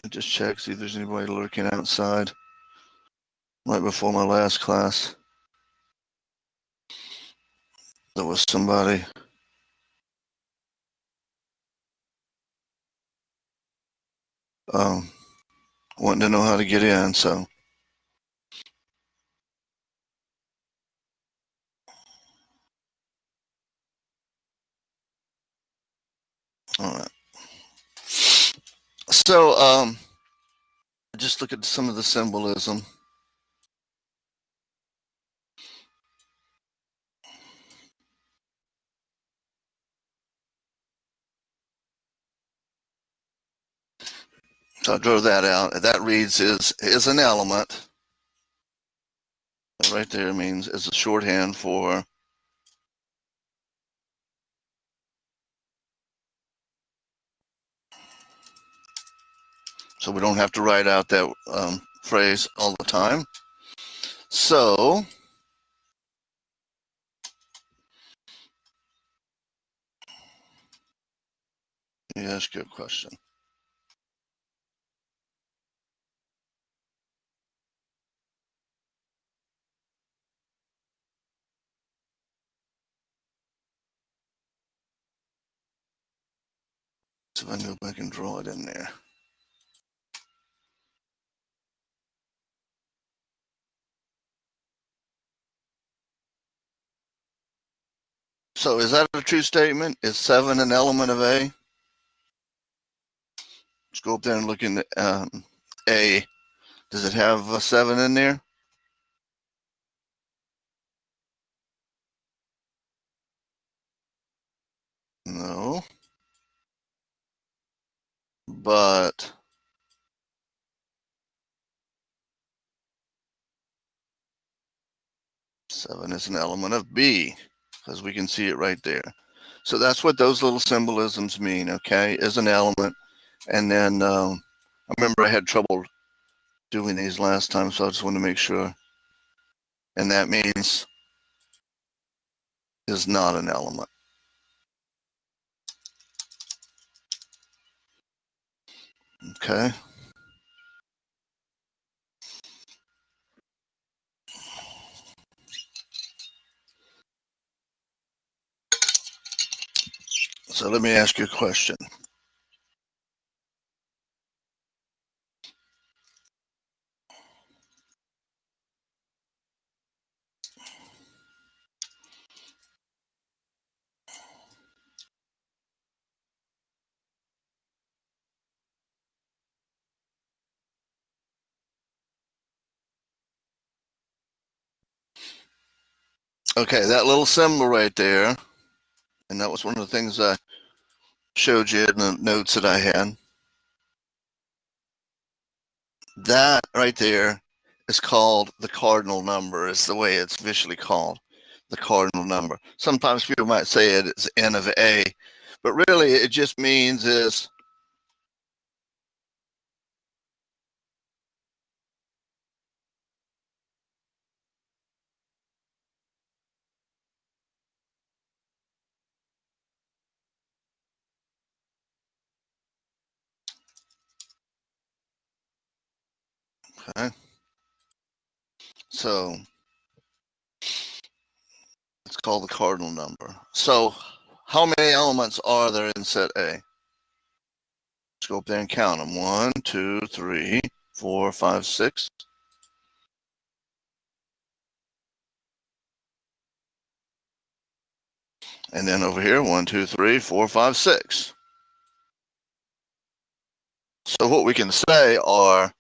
I just check, see if there's anybody lurking outside. Right before my last class, there was somebody. Wanting to know how to get in, so. All right. So, just look at some of the symbolism. So I drew that out. That reads is an element. Right there means is a shorthand for so we don't have to write out that phrase all the time. So let me ask you a question. So if I go back and draw it in there. So is that a true statement? Is 7 an element of A? Let's go up there and look in the A. Does it have a 7 in there? No. But seven is an element of B because we can see it right there. So that's what those little symbolisms mean, okay, is an element. And then I remember I had trouble doing these last time, so I just want to make sure. And that means is not an element. Okay. So let me ask you a question. Okay, that little symbol right there, and that was one of the things I showed you in the notes that I had. That right there is called the cardinal number, is the way it's visually called, the cardinal number. Sometimes people might say it is N of A, but really it just means is okay. So it's called the cardinal number. So how many elements are there in set A? Let's go up there and count them. 1, 2, 3, 4, 5, 6. And then over here, 1, 2, 3, 4, 5, 6. So what we can say are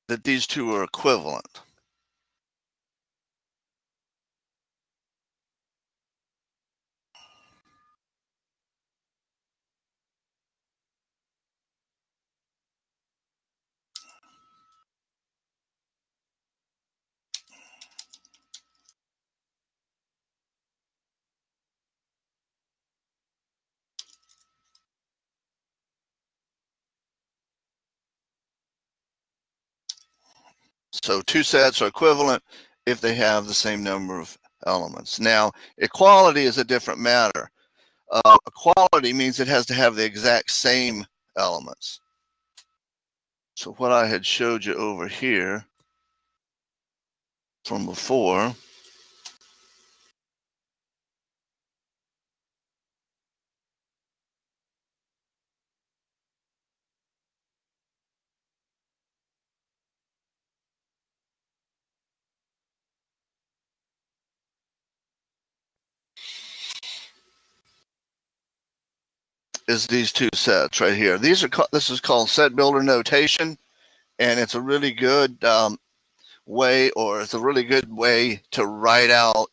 that these two are equivalent. So two sets are equivalent if they have the same number of elements. Now, equality is a different matter. Equality means it has to have the exact same elements. So what I had showed you over here from before is these two sets right here. This is called set builder notation, and it's a really good way, or it's a really good way to write out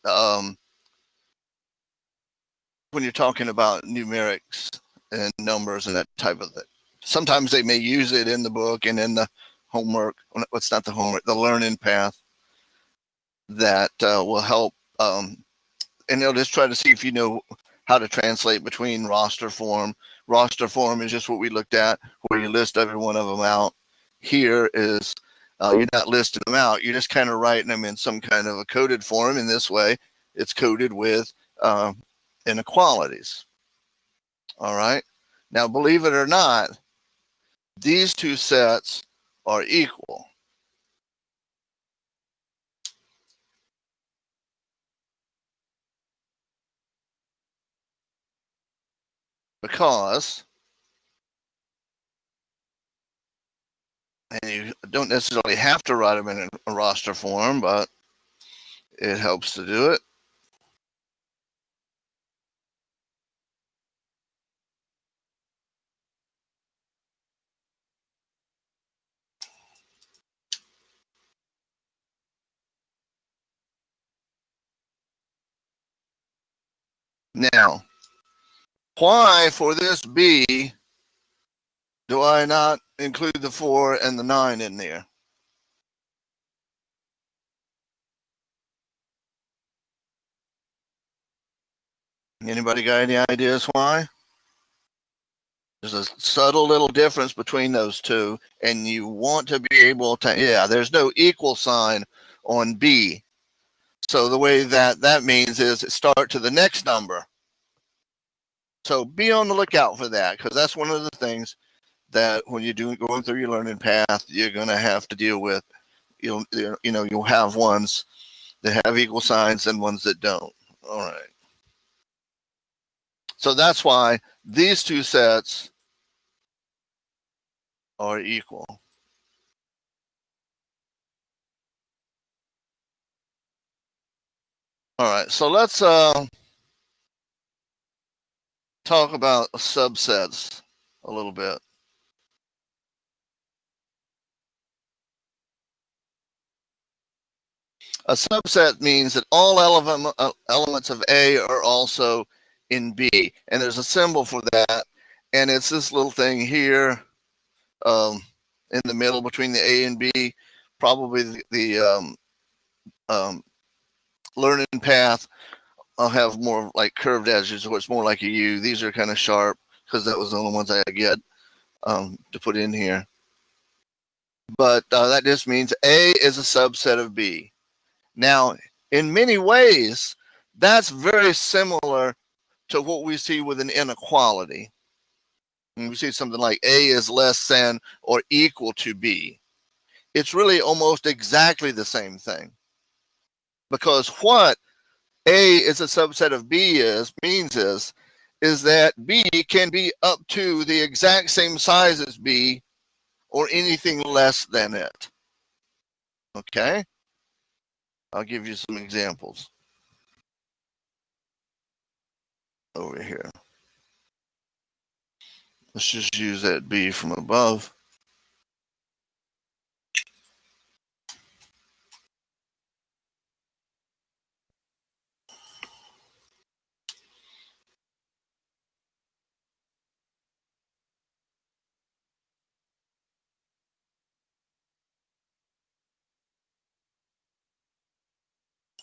when you're talking about numerics and numbers and that type of thing. Sometimes they may use it in the book and in the homework. What's not the homework, the learning path that will help. And they'll just try to see if you know how to translate between roster form. Roster form is just what we looked at, where you list every one of them out. Here is you're not listing them out. You're just kind of writing them in some kind of a coded form. In this way, it's coded with inequalities. All right. Now, believe it or not, these two sets are equal. Because, and you don't necessarily have to write them in a roster form, but it helps to do it. Now, why for this B do I not include the 4 and the 9 in there? Anybody got any ideas why? There's a subtle little difference between those two, and you want to be able to, yeah, there's no equal sign on B. So the way that means is start to the next number. So be on the lookout for that, because that's one of the things that when you're going through your learning path, you're going to have to deal with. You'll have ones that have equal signs and ones that don't. All right. So that's why these two sets are equal. All right. So let's talk about subsets a little bit. A subset means that all elements of A are also in B, and there's a symbol for that, and it's this little thing here in the middle between the A and B. Probably the learning path I'll have more like curved edges, so it's more like a U. These are kind of sharp because that was the only ones I get to put in here. But that just means A is a subset of B. Now, in many ways, that's very similar to what we see with an inequality. When we see something like A is less than or equal to B, it's really almost exactly the same thing. Because what A is a subset of B means is that B can be up to the exact same size as B or anything less than it. Okay? I'll give you some examples over here. Let's just use that B from above.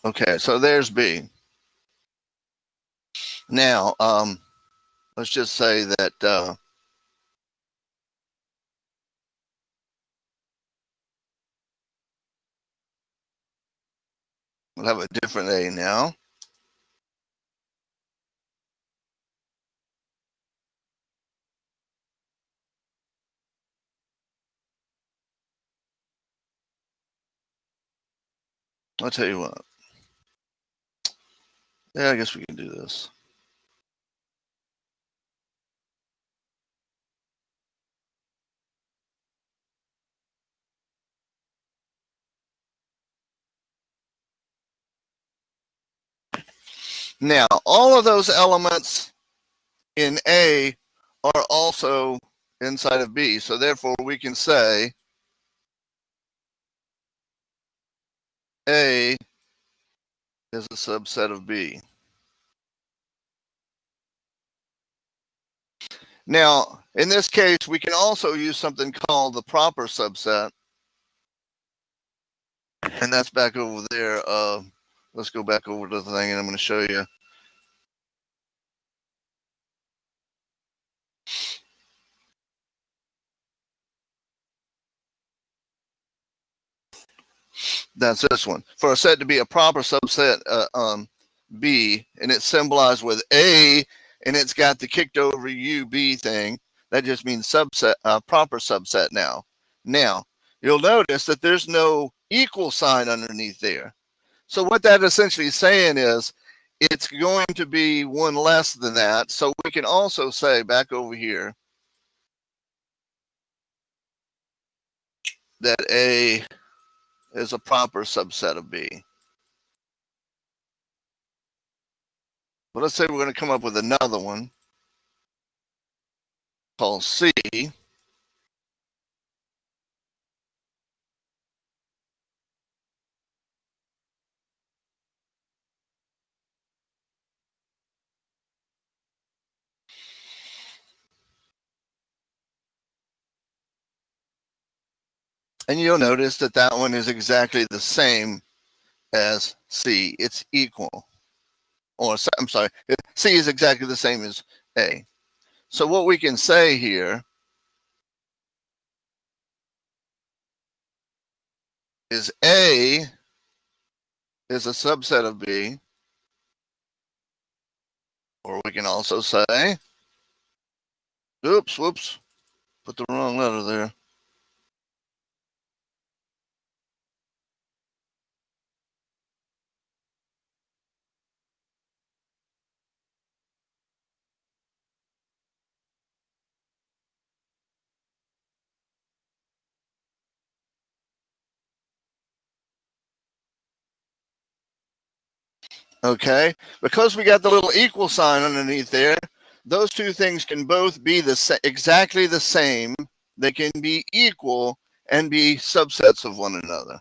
Okay, so there's B. Now, let's just say that we'll have a different A now. I'll tell you what. Yeah, I guess we can do this. Now, all of those elements in A are also inside of B. So therefore, we can say A is a subset of B. Now, in this case, we can also use something called the proper subset. And that's back over there. Let's go back over to the thing and I'm going to show you. That's this one. For a set to be a proper subset B, and it's symbolized with A, and it's got the kicked over UB thing, that just means subset, proper subset now. Now, you'll notice that there's no equal sign underneath there. So what that essentially is saying is it's going to be one less than that. So we can also say back over here that A is a proper subset of B. But let's say we're going to come up with another one called C. And you'll notice that that one is exactly the same as C. It's equal. Or, I'm sorry, C is exactly the same as A. So what we can say here is A is a subset of B. Or we can also say, oops, whoops, put the wrong letter there. Okay, because we got the little equal sign underneath there, those two things can both be exactly the same. They can be equal and be subsets of one another.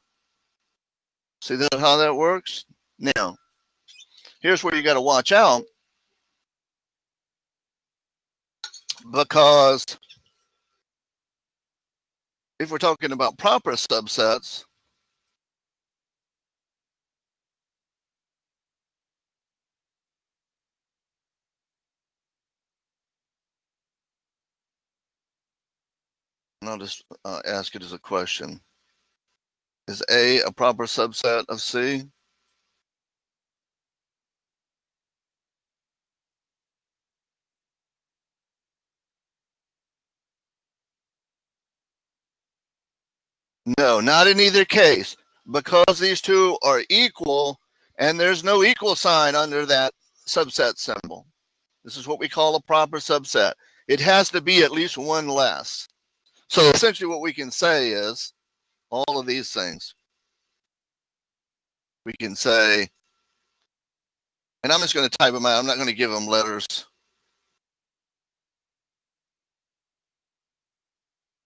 See that how that works? Now, here's where you got to watch out, because if we're talking about proper subsets, and I'll just ask it as a question. Is A a proper subset of C? No, not in either case, because these two are equal and there's no equal sign under that subset symbol. This is what we call a proper subset. It has to be at least one less. So essentially what we can say is all of these things. We can say, and I'm just going to type them out. I'm not going to give them letters.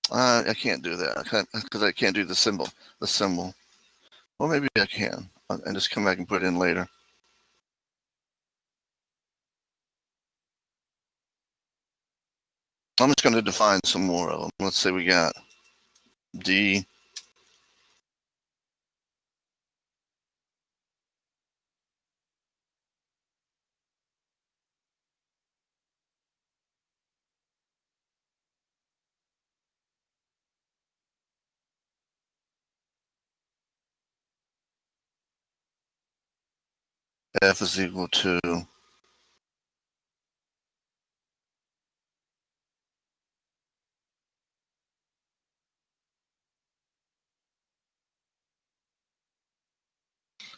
I can't do that because I can't do the symbol. Well, maybe I can and just come back and put it in later. I'm just going to define some more of them. Let's say we got D. F is equal to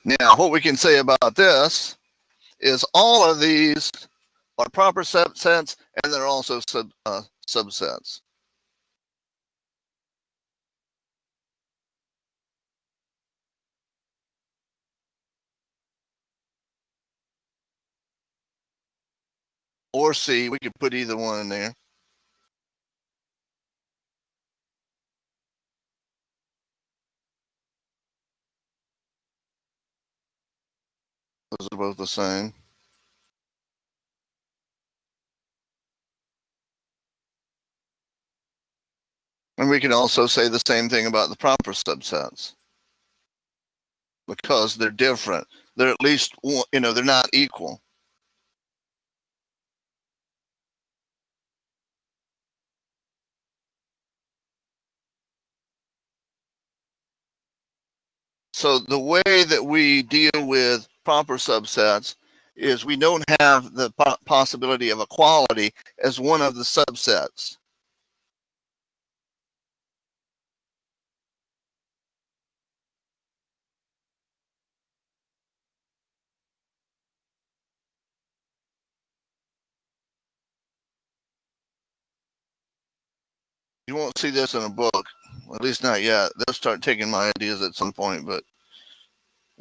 Now, what we can say about this is all of these are proper subsets, and they're also subsets. Or C, we could put either one in there. Those are both the same. And we can also say the same thing about the proper subsets, because they're different. They're at least, they're not equal. So the way that we deal with proper subsets is we don't have the possibility of equality as one of the subsets. You won't see this in a book, at least not yet. They'll start taking my ideas at some point, but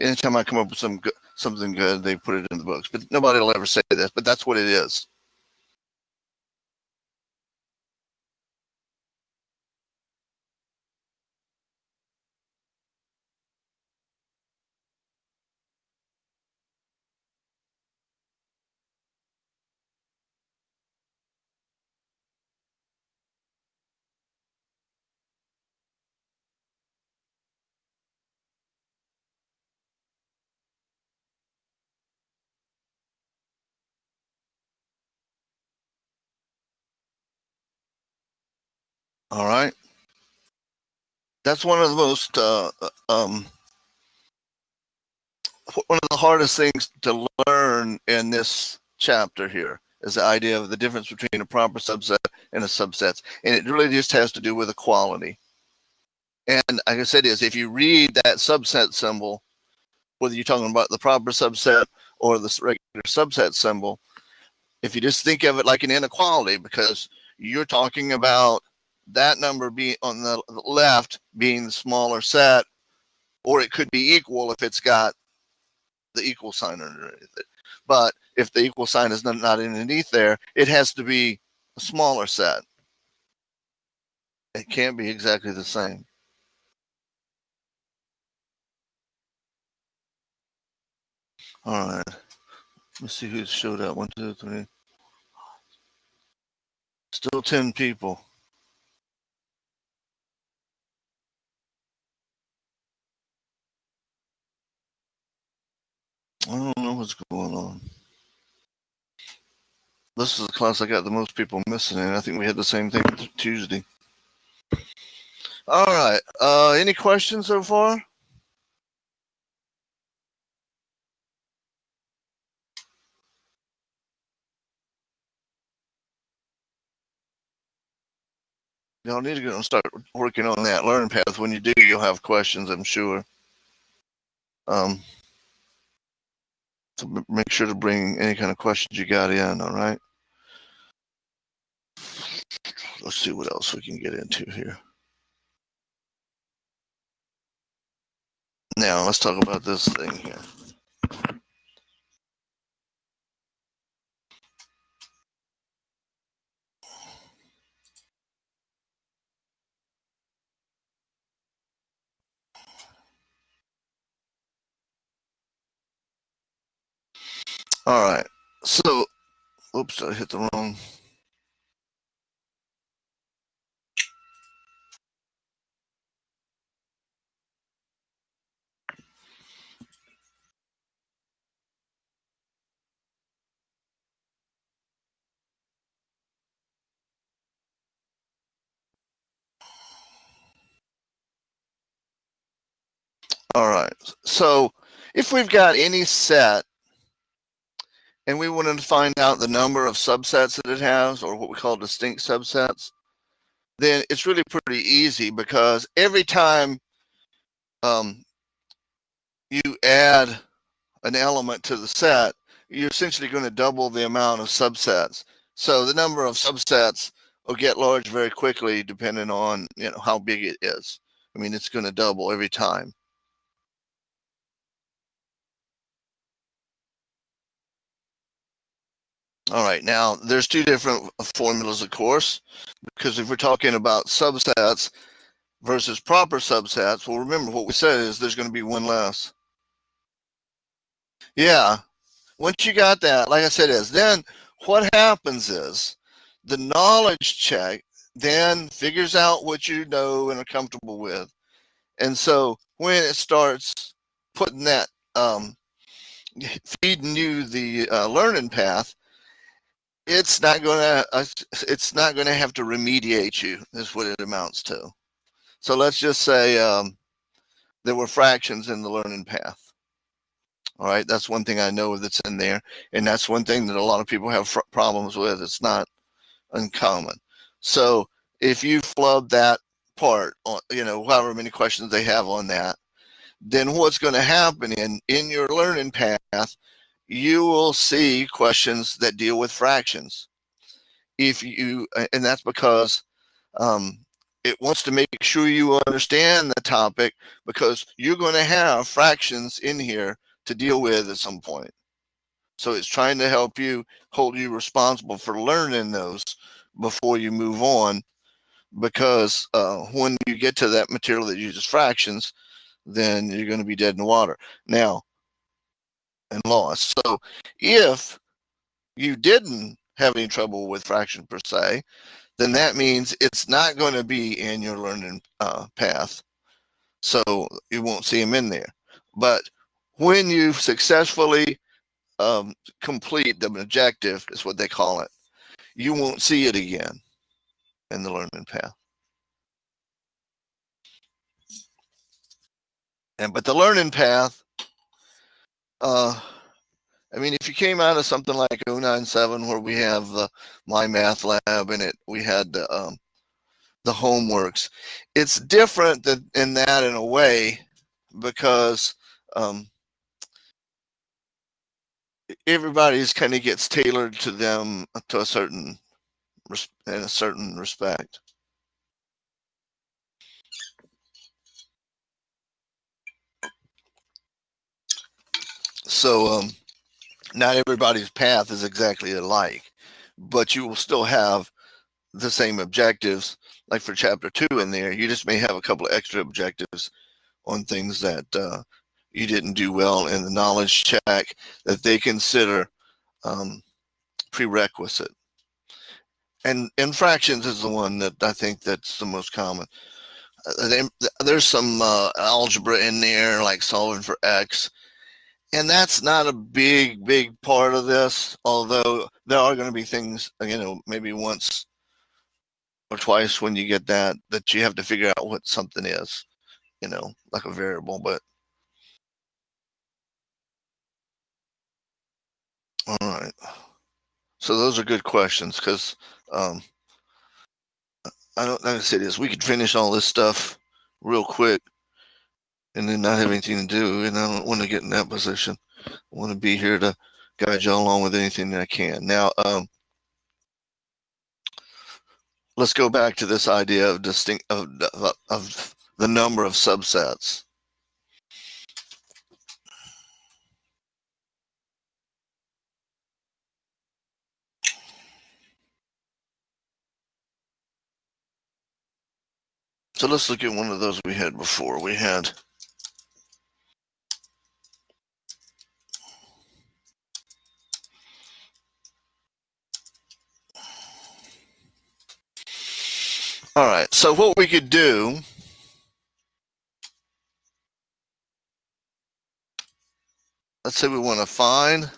anytime I come up with something good, they put it in the books. But nobody will ever say this, but that's what it is. All right. That's one of the most one of the hardest things to learn in this chapter here is the idea of the difference between a proper subset and a subset. And it really just has to do with equality. And like I said, if you read that subset symbol, whether you're talking about the proper subset or the regular subset symbol, if you just think of it like an inequality, because you're talking about that number being on the left being the smaller set, or it could be equal if it's got the equal sign underneath it. But if the equal sign is not underneath there, it has to be a smaller set. It can't be exactly the same. All right. Let's see who showed up. 1, 2, 3. Still 10 people. I don't know what's going on. This is the class I got the most people missing in. I think we had the same thing Tuesday. All right. Any questions so far? Y'all need to go and start working on that learn path. When you do, you'll have questions, I'm sure. So make sure to bring any kind of questions you got in, all right? Let's see what else we can get into here. Now, let's talk about this thing here. All right. So, oops, I hit the wrong. All right. So, if we've got any set and we want to find out the number of subsets that it has, or what we call distinct subsets, then it's really pretty easy, because every time you add an element to the set, you're essentially going to double the amount of subsets. So the number of subsets will get large very quickly depending on, you know, how big it is. I mean, it's going to double every time. All right, now there's two different formulas, of course, because if we're talking about subsets versus proper subsets, well, remember what we said is there's going to be one less. Yeah, once you got that, like I said, then what happens is the knowledge check then figures out what you know and are comfortable with. And so when it starts putting that, feeding you the learning path, it's not going to have to remediate you, is what it amounts to. So let's just say there were fractions in the learning path. All right, that's one thing I know that's in there, and that's one thing that a lot of people have problems with. It's not uncommon. So if you flub that part, you know, however many questions they have on that, then what's going to happen in your learning path, you will see questions that deal with fractions. And that's because it wants to make sure you understand the topic, because you're going to have fractions in here to deal with at some point. So it's trying to help you, hold you responsible for learning those before you move on, because when you get to that material that uses fractions, then you're going to be dead in the water now and lost. So if you didn't have any trouble with fraction per se, then that means it's not going to be in your learning path. So you won't see them in there. But when you successfully complete the objective, is what they call it, you won't see it again in the learning path. But the learning path, I mean, if you came out of something like 097, where we have the My Math Lab in it, we had the homeworks. It's different than in that in a way, because everybody's kind of gets tailored to them to a certain in a certain respect. So not everybody's path is exactly alike, but you will still have the same objectives. Like for chapter 2 in there, you just may have a couple of extra objectives on things that you didn't do well in the knowledge check that they consider prerequisite. And fractions is the one that I think that's the most common. There's some algebra in there, like solving for x, and that's not a big part of this, although there are going to be things, you know, maybe once or twice when you get that you have to figure out what something is, you know, like a variable. But all right, so those are good questions, because I don't, like I said, is we could finish all this stuff real quick and then not have anything to do, and I don't want to get in that position. I want to be here to guide you along with anything that I can. Now, let's go back to this idea of of the number of subsets. So let's look at one of those we had before. We had all right, so what we could do, let's say we want to find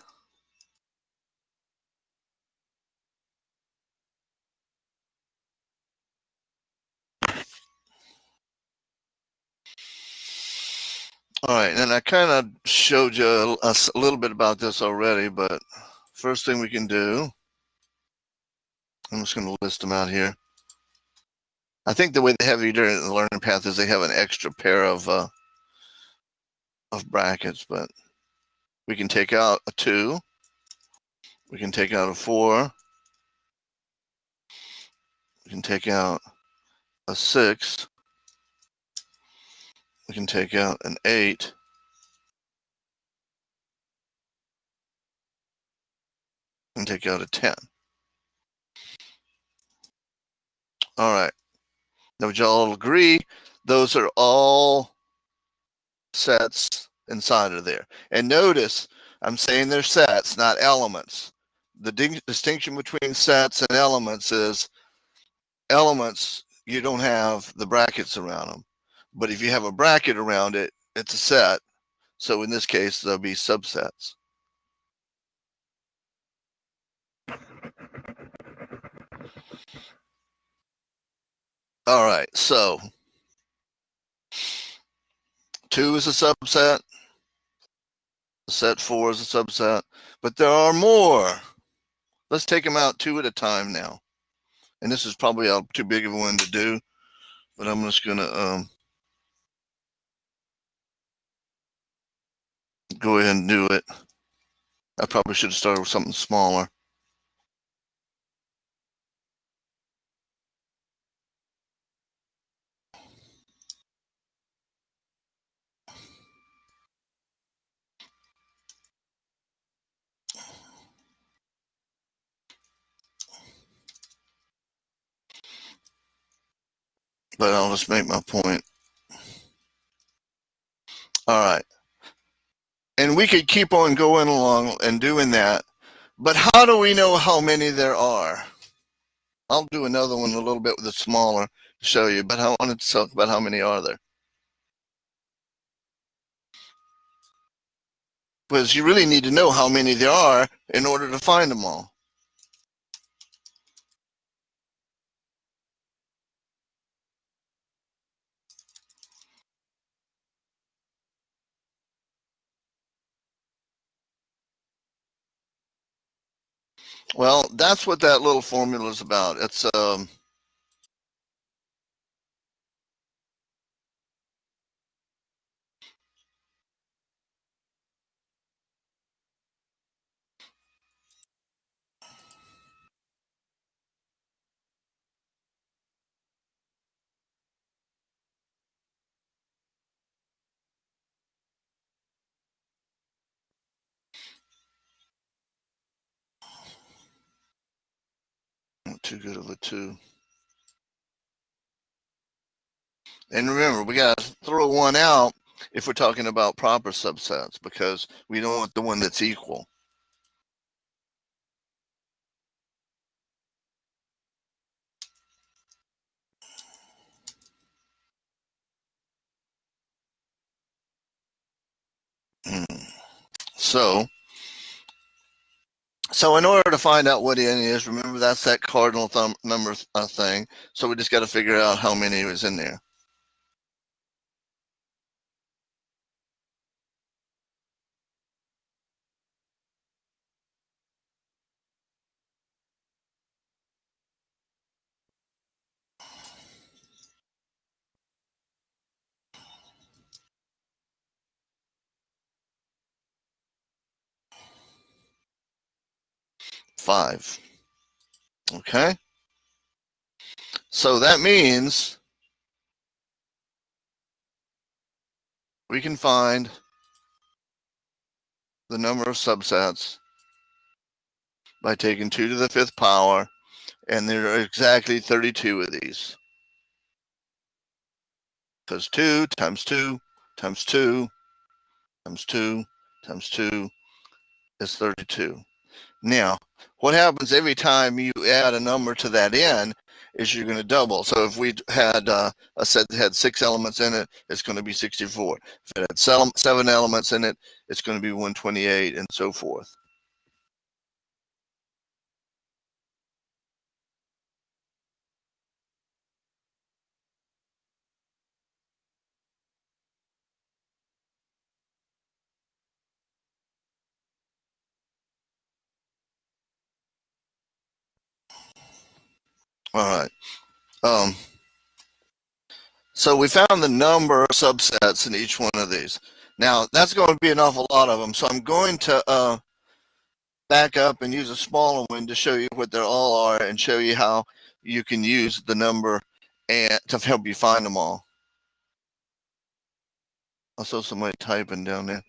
all right, and I kind of showed you a little bit about this already, but first thing we can do, I'm just going to list them out here. I think the way they have you during the learning path is they have an extra pair of of brackets, but we can take out a 2. We can take out a 4. We can take out a 6. We can take out an 8. And take out a 10. All right. Now, would y'all agree? Those are all sets inside of there. And notice, I'm saying they're sets, not elements. The distinction between sets and elements is elements, you don't have the brackets around them. But if you have a bracket around it, it's a set. So in this case, there'll be subsets. All right, so 2 is a subset. Set 4 is a subset, but there are more. Let's take them out 2 at a time now. And this is probably too big of a one to do, but I'm just going to go ahead and do it. I probably should have started with something smaller. But I'll just make my point. All right. And we could keep on going along and doing that. But how do we know how many there are? I'll do another one a little bit with a smaller to show you, but I wanted to talk about how many are there. Because you really need to know how many there are in order to find them all. Well, that's what that little formula is about. It's 2 good of a 2. And remember, we got to throw one out if we're talking about proper subsets, because we don't want the one that's equal. So in order to find out what n is, remember that's that cardinal number thing. So we just got to figure out how many is in there. Five. Okay. So that means we can find the number of subsets by taking 2 to the 5th power, and there are exactly 32 of these. Because 2 times 2 times 2 times 2 times 2 is 32. Now, what happens every time you add a number to that n is you're going to double. So if we had a set that had 6 elements in it, it's going to be 64. If it had 7 elements in it, it's going to be 128, and so forth. All right. So we found the number of subsets in each one of these. Now, that's going to be an awful lot of them, so I'm going to back up and use a smaller one to show you what they all are and show you how you can use the number and to help you find them all. I saw somebody typing down there.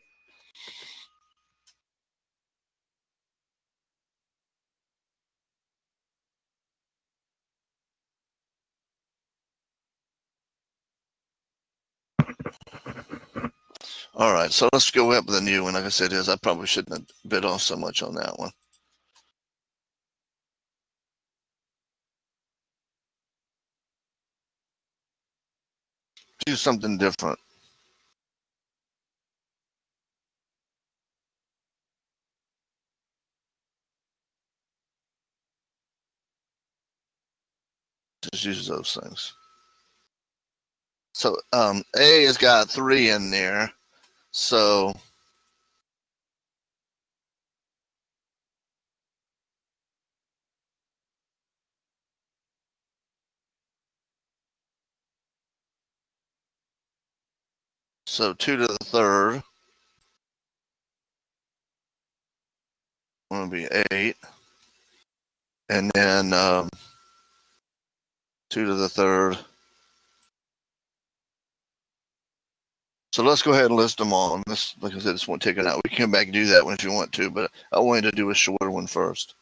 All right, so let's go up with the new one. Like I said, I probably shouldn't have bit off so much on that one. Do something different. Just use those things. So A has got 3 in there. So So 2 to the third going to be 8. And then 2 to the third. So let's go ahead and list them all. And this, like I said, this won't take it out. We can come back and do that one if you want to, but I wanted to do a shorter one first.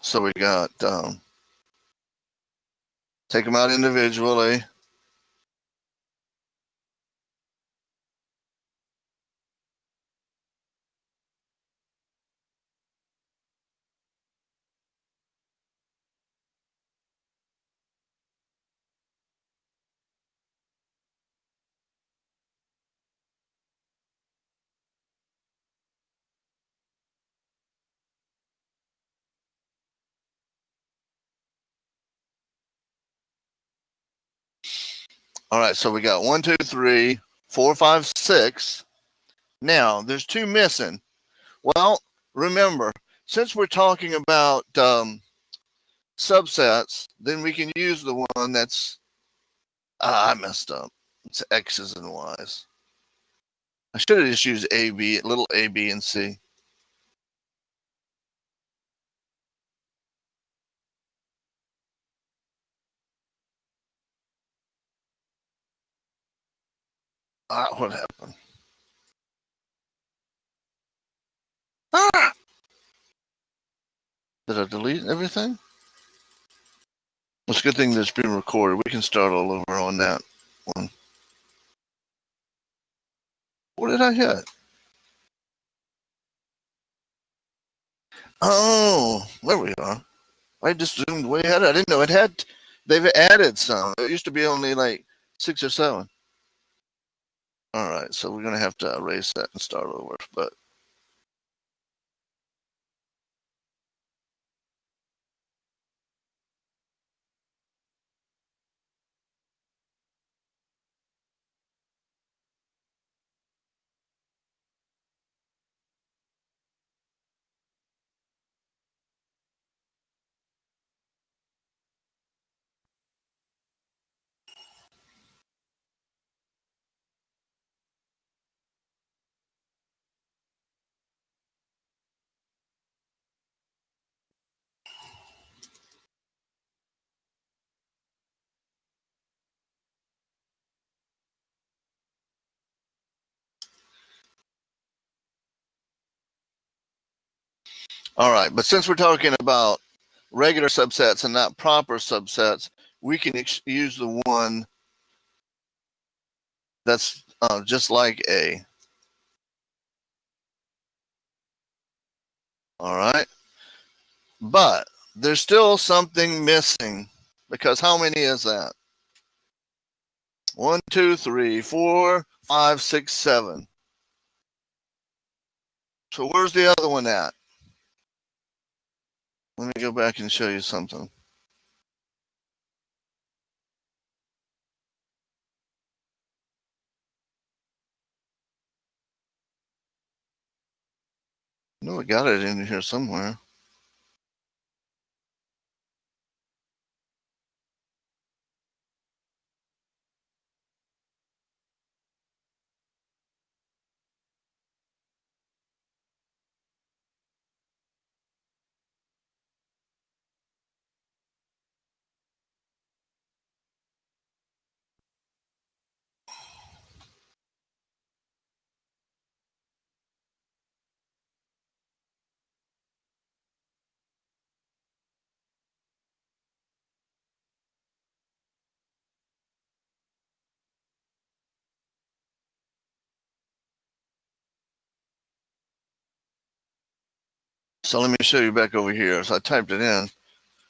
So we got take them out individually. All right, so we got 1, 2, 3, 4, 5, 6. Now there's 2 missing. Well, remember, since we're talking about subsets, then we can use the one that's I messed up. It's X's and Y's. I should have just used A, B, little A, B, and C. What happened? Did I delete everything? It's a good thing that's been recorded. We can start all over on that one. What did I hit? Oh, there we are. I just zoomed way ahead. I didn't know it had. They've added some. It used to be only like 6 or 7. All right, so we're gonna have to erase that and start over. But all right, but since we're talking about regular subsets and not proper subsets, we can use the one that's just like A. All right, but there's still something missing because how many is that? 1, 2, 3, 4, 5, 6, 7. So where's the other one at? Let me go back and show you something. No, I got it in here somewhere. So let me show you back over here. So I typed it in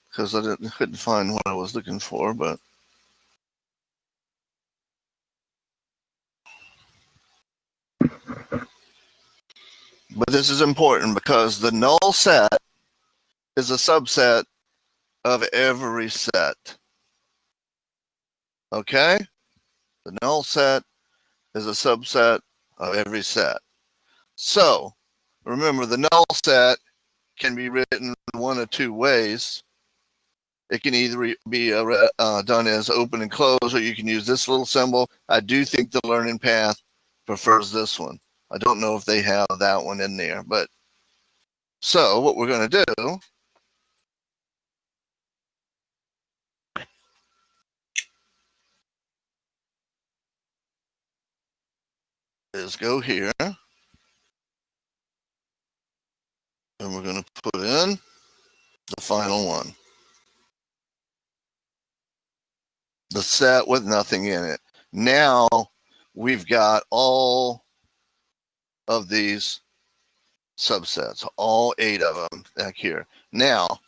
because I couldn't find what I was looking for, but this is important because the null set is a subset of every set. Okay? The null set is a subset of every set. So remember, the null set can be written one of two ways. It can either be done as open and close, or you can use this little symbol. I do think the learning path prefers this one. I don't know if they have that one in there, but so what we're going to do is go here, and we're going to put in the final one. The set with nothing in it. Now we've got all of these subsets, all 8 of them back here. Now,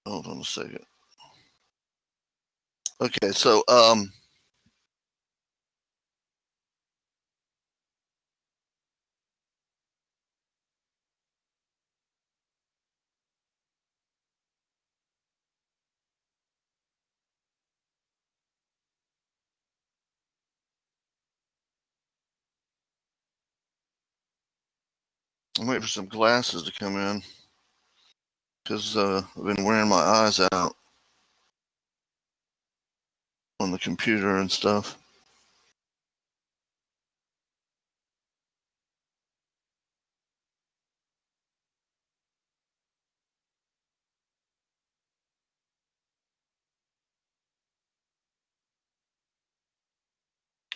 hold on a second. Okay, so I'm waiting for some glasses to come in because I've been wearing my eyes out on the computer and stuff.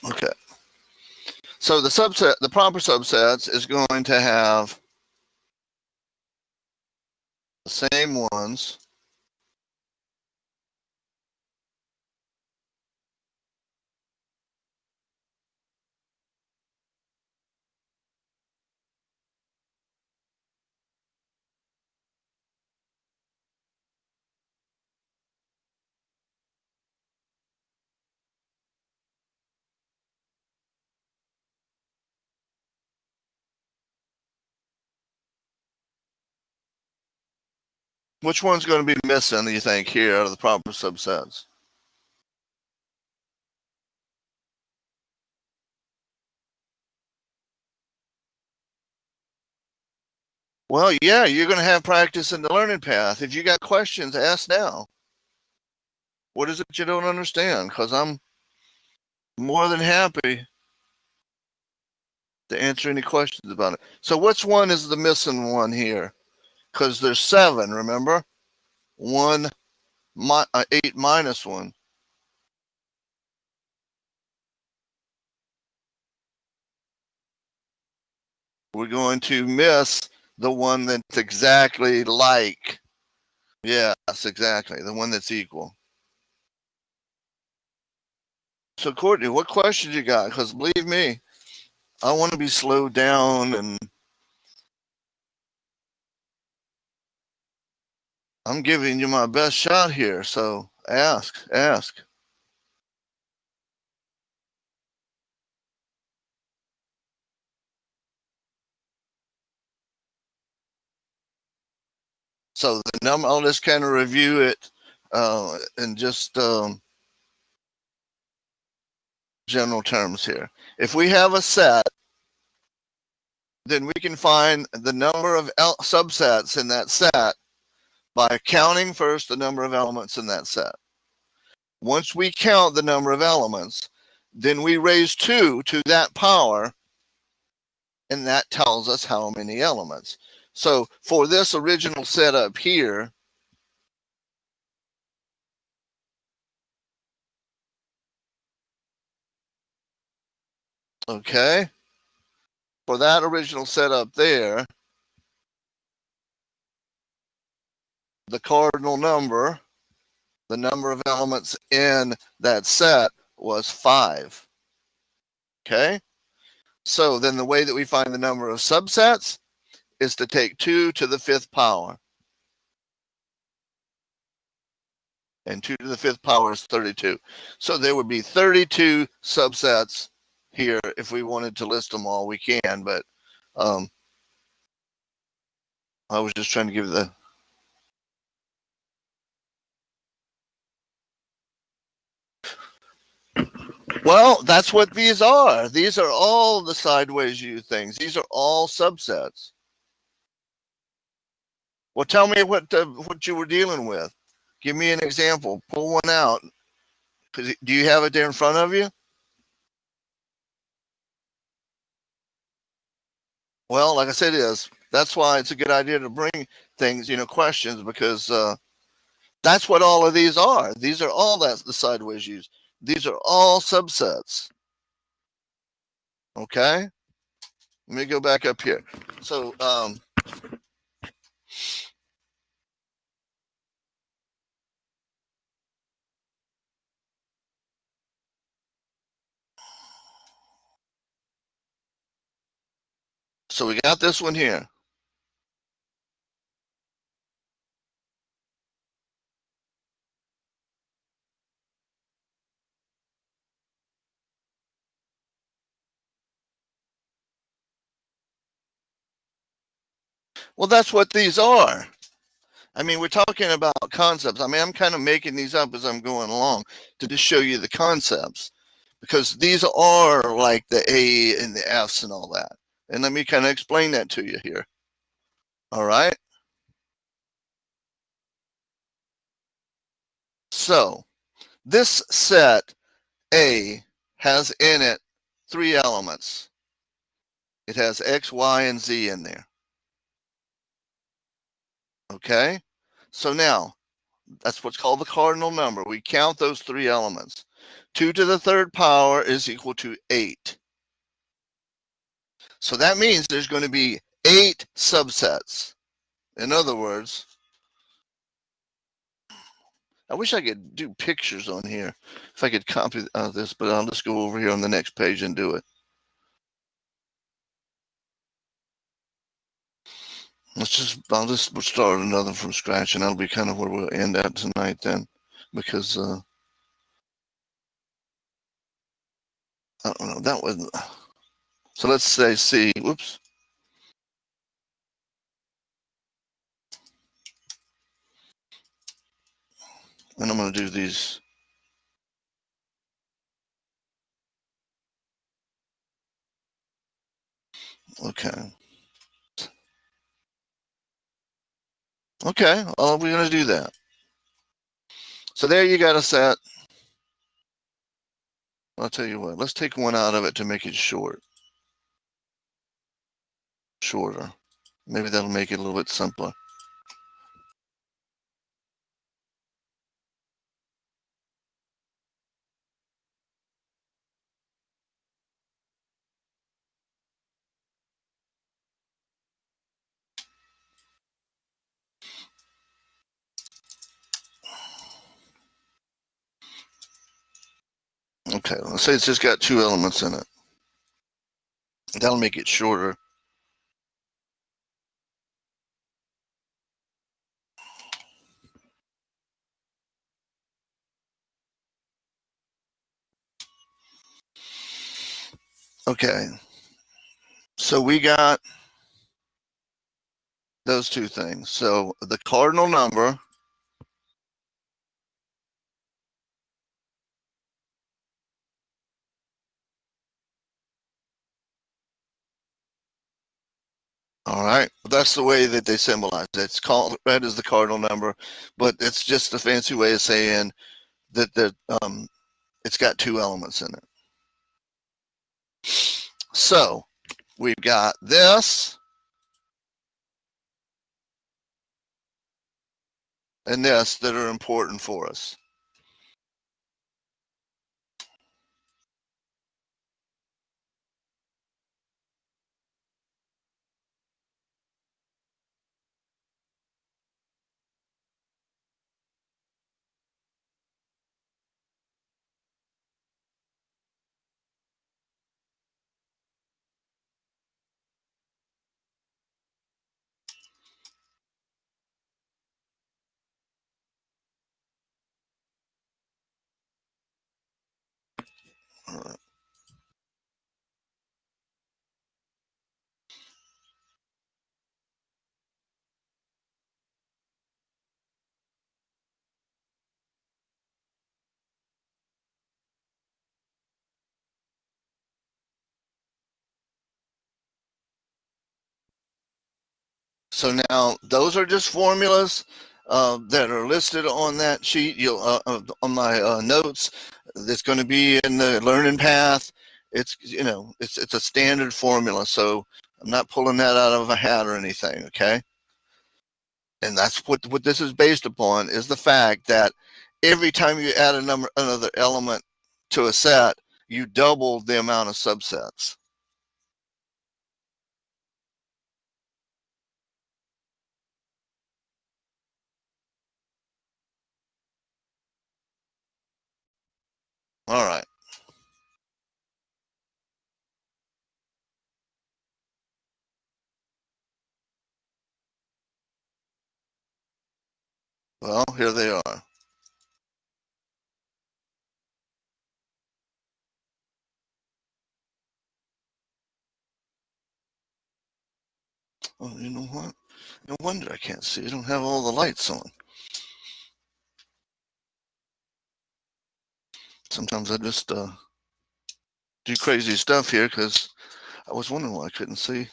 Okay. So the subset, the proper subsets is going to have the same ones. Which one's going to be missing, do you think, here out of the proper subsets? Well, yeah, you're going to have practice in the learning path. If you got questions, ask now. What is it you don't understand? Because I'm more than happy to answer any questions about it. So which one is the missing one here? Because there's 7, remember? 8 minus 1. We're going to miss the one that's exactly like. Yes, exactly. The one that's equal. So Courtney, what questions you got? Because believe me, I want to be slowed down, and I'm giving you my best shot here. So ask. So the number, I'll just kind of review it in just general terms here. If we have a set, then we can find the number of subsets in that set by counting first the number of elements in that set. Once we count the number of elements, then we raise 2 to that power, and that tells us how many elements. So for this original setup here, okay, for that original setup there, the cardinal number, the number of elements in that set was 5. Okay, so then the way that we find the number of subsets is to take 2 to the 5th power. And 2 to the 5th power is 32. So there would be 32 subsets here. If we wanted to list them all, we can, but I was just trying to give the. Well, that's what these are. These are all the sideways U things. These are all subsets. Well, tell me what you were dealing with. Give me an example. Pull one out. Do you have it there in front of you? Well, like I said, that's why it's a good idea to bring things, questions, because that's what all of these are. These are all the sideways U's. These are all subsets. Okay. Let me go back up here. So so we got this one here. Well, that's what these are. I mean, we're talking about concepts. I mean, I'm kind of making these up as I'm going along to just show you the concepts, because these are like the A and the F's and all that. And let me kind of explain that to you here. All right. So this set A has in it 3 elements. It has X, Y, and Z in there. Okay. So now that's what's called the cardinal number. We count those 3 elements. 2 to the 3rd power is equal to 8. So that means there's going to be 8 subsets. In other words, I wish I could do pictures on here if I could copy this, but I'll just go over here on the next page and do it. I'll just start another from scratch, and that'll be kind of where we'll end at tonight then, because I don't know, that was, so let's say C, whoops. And I'm going to do these. Okay. Okay, well, we're going to do that. So there you got a set. I'll tell you what, let's take one out of it to make it shorter. Maybe that'll make it a little bit simpler. Okay, let's say it's just got 2 elements in it. That'll make it shorter. Okay, so we got those 2 things. So the cardinal number all right, that's the way that they symbolize it. It's called red is the cardinal number, but it's just a fancy way of saying that it's got 2 elements in it. So we've got this and this that are important for us. All right. So now those are just formulas that are listed on that sheet. You'll on my notes. That's going to be in the learning path. It's it's a standard formula. So I'm not pulling that out of a hat or anything. Okay, and that's what this is based upon is the fact that every time you add another element to a set, you double the amount of subsets. All right. Well, here they are. Oh, you know what? No wonder I can't see. I don't have all the lights on. Sometimes I just do crazy stuff here because I was wondering why I couldn't see.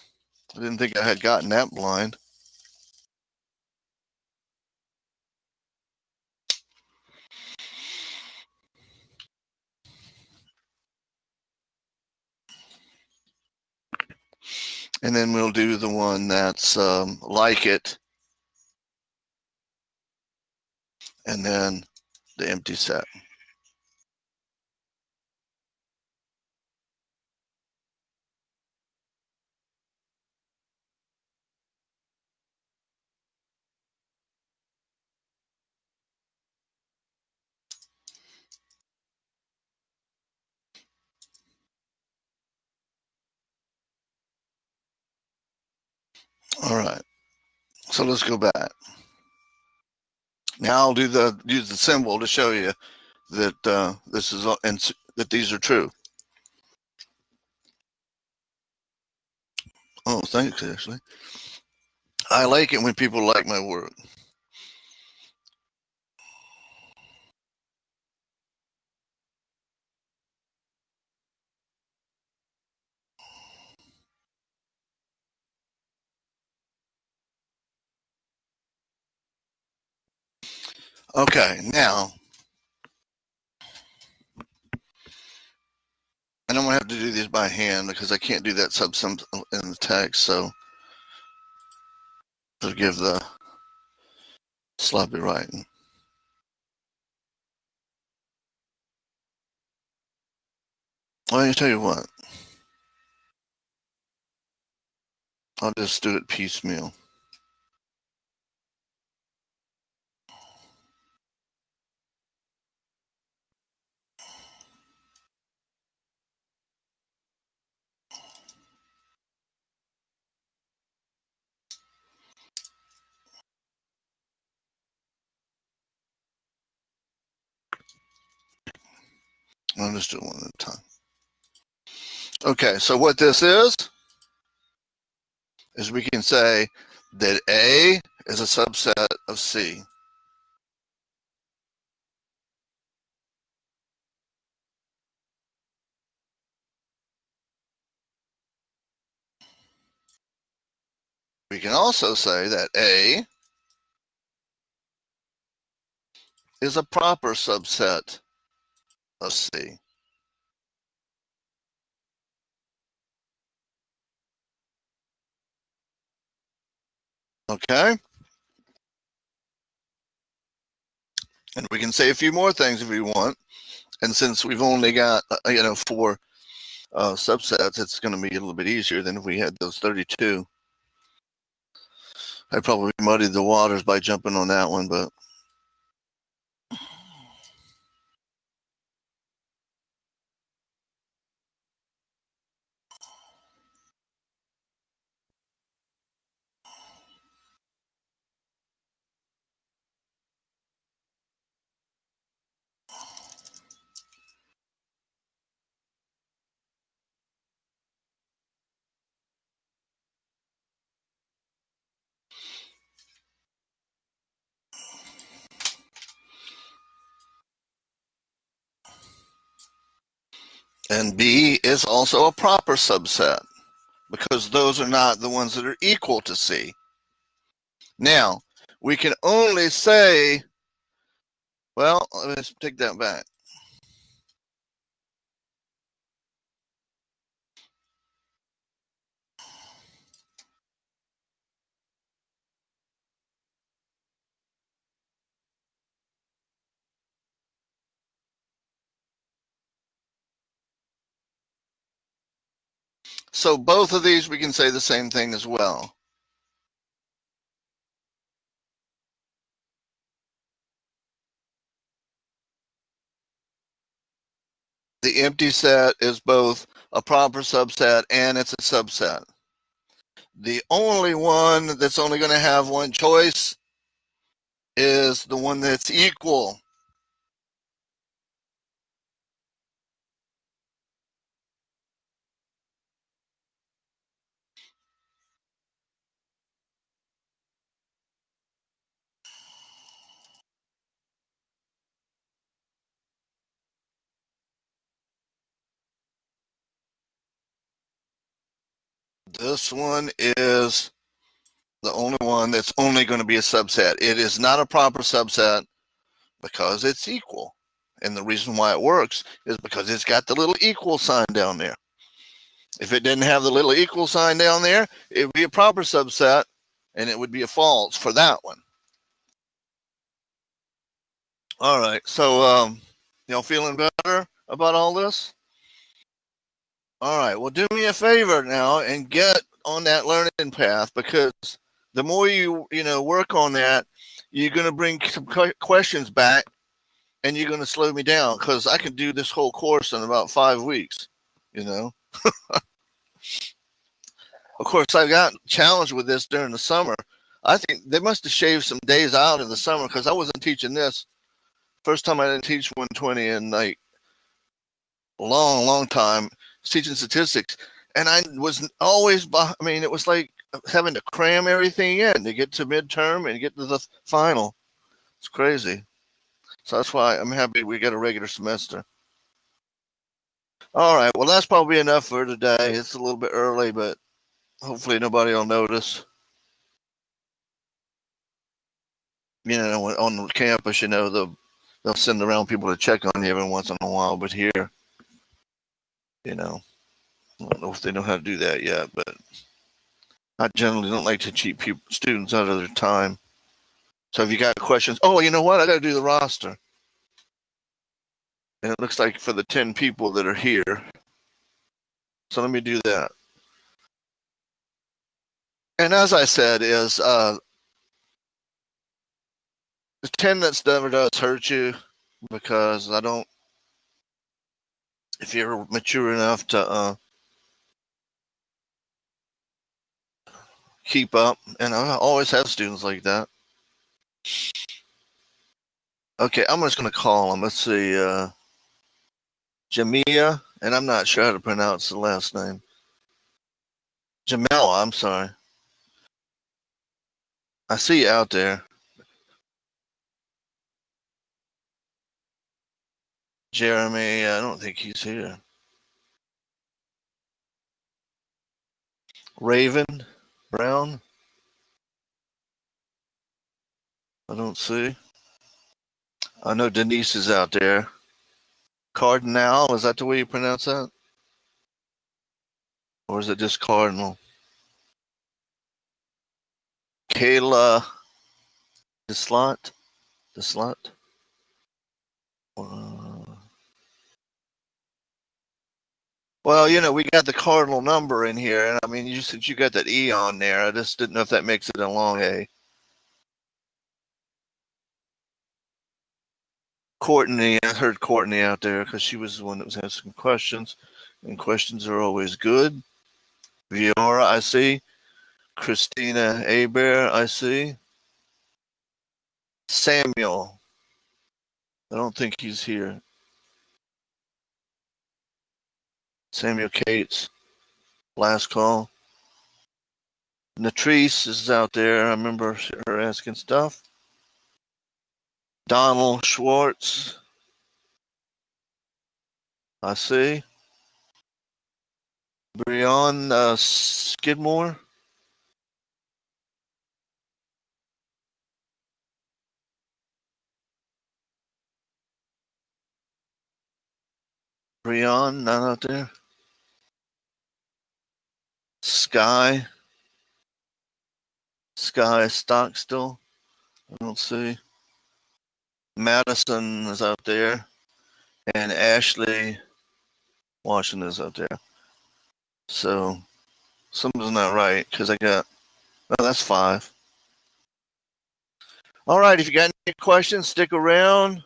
I didn't think I had gotten that blind. And then we'll do the one that's like it, and then the empty set. All right. So let's go back. Now I'll use the symbol to show you that this is and that these are true. Oh, thanks, Ashley. I like it when people like my work. Okay, now, and I'm gonna have to do these by hand because I can't do that subsum in the text. So forgive the sloppy writing. Well, I tell you what, I'll just do it piecemeal. I'll just do one at a time. Okay, so what this is we can say that A is a subset of C. We can also say that A is a proper subset of C. Okay? And we can say a few more things if we want. And since we've only got, 4 subsets, it's going to be a little bit easier than if we had those 32. I probably muddied the waters by jumping on that one, but and B is also a proper subset because those are not the ones that are equal to C. Now, we can only say, well, let's take that back. So both of these, we can say the same thing as well. The empty set is both a proper subset and it's a subset. The only one that's only going to have one choice is the one that's equal. This one is the only one that's only going to be a subset. It is not a proper subset because it's equal. And the reason why it works is because it's got the little equal sign down there. If it didn't have the little equal sign down there, it would be a proper subset and it would be a false for that one. All right, so y'all feeling better about all this? All right, well, do me a favor now and get on that learning path, because the more you work on that, you're going to bring some questions back and you're going to slow me down, because I can do this whole course in about 5 weeks. Of course, I got challenged with this during the summer. I think they must have shaved some days out in the summer, because I wasn't teaching this. First time I didn't teach 120 in like a long time, teaching statistics. And I was always, it was like having to cram everything in to get to midterm and get to the final. It's crazy. So that's why I'm happy we get a regular semester. All right, well, that's probably enough for today. It's a little bit early, but hopefully nobody will notice. On campus, they'll send around people to check on you every once in a while, but here, I don't know if they know how to do that yet, but I generally don't like to cheat students out of their time. So if you got questions, you know what? I got to do the roster. And it looks like for the 10 people that are here. So let me do that. And as I said, is the 10 that's never does hurt you, because if you're mature enough to keep up, and I always have students like that. Okay, I'm just going to call them. Let's see. Jamia, and I'm not sure how to pronounce the last name. Jamela, I'm sorry. I see you out there. Jeremy, I don't think he's here. Raven Brown, I don't see. I know Denise is out there. Cardinal, is that the way you pronounce that? Or is it just Cardinal? Kayla Deslot? Deslot? Well, you know, we got the cardinal number in here, and I mean, since you got that E on there, I just didn't know if that makes it a long A. Courtney, I heard Courtney out there because she was the one that was asking questions, and questions are always good. Viora, I see. Christina Aber, I see. Samuel, I don't think he's here. Samuel Cates, last call. Natrice is out there. I remember her asking stuff. Donald Schwartz, I see. Brian Skidmore. Brian, not out there. Sky Stockstill. I don't see. Madison is out there. And Ashley Washington is out there. So something's not right because I got, well, that's 5. All right, if you got any questions, stick around.